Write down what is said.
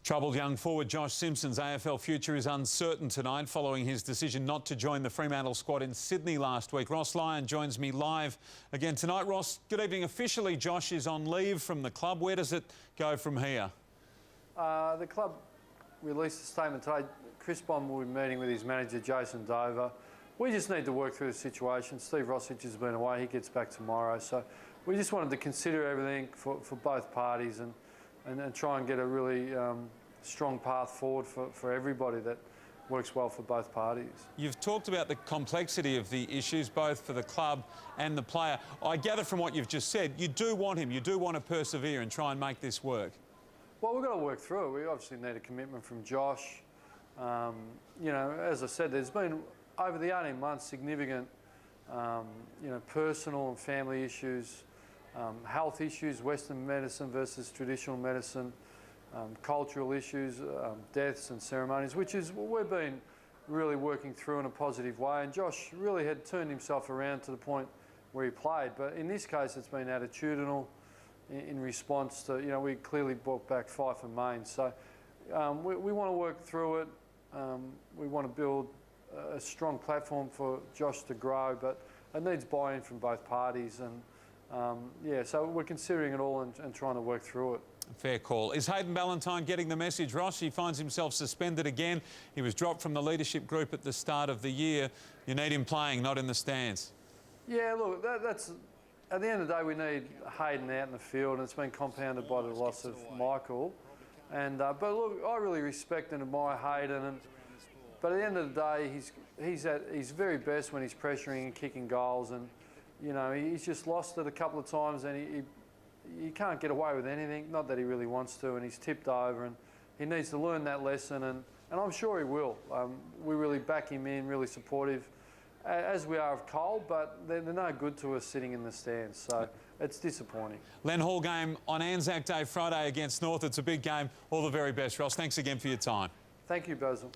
Troubled young forward Josh Simpson's AFL future is uncertain tonight following his decision not to join the Fremantle squad in Sydney last week. Lyon joins me live again tonight. Ross, good evening. Officially, Josh is on leave from the club. Where does it go from here? The club released a statement today. Chris Bond will be meeting with his manager, Jason Dover. We just need to work through the situation. Steve Rossich has been away. He gets back tomorrow. So we just wanted to consider everything for both parties and try and get a really strong path forward for everybody that works well for both parties. You've talked about the complexity of the issues, both for the club and the player. I gather from what you've just said, you do want him, you do want to persevere and try and make this work. Well, we've got to work through it. We obviously need a commitment from Josh. You know, as I said, there's been, over the 18 months, significant, you know, personal and family issues, health issues, Western medicine versus traditional medicine, cultural issues, deaths and ceremonies, which is what we've been really working through in a positive way. And Josh really had turned himself around to the point where he played. But in this case, it's been attitudinal in response to, you know, we clearly brought back Fife and Main. So we want to work through it. We want to build a strong platform for Josh to grow, but it needs buy-in from both parties. And yeah, so we're considering it all and trying to work through it. Fair call. Is Hayden Ballantyne getting the message, Ross? He finds himself suspended again. He was dropped from the leadership group at the start of the year. You need him playing, not in the stands. Yeah, look, that's at the end of the day, we need Hayden out in the field, and it's been compounded by the loss of Michael. And but look, I really respect and admire Hayden, but at the end of the day, he's at his very best when he's pressuring and kicking goals, and you know, he's just lost it a couple of times, and he can't get away with anything, not that he really wants to, and he's tipped over, and he needs to learn that lesson, and I'm sure he will. We really back him in, really supportive, as we are of Cole, but they're no good to us sitting in the stands, so it's disappointing. Len Hall game on Anzac Day, Friday against North. It's a big game. All the very best, Ross. Thanks again for your time. Thank you, Basil.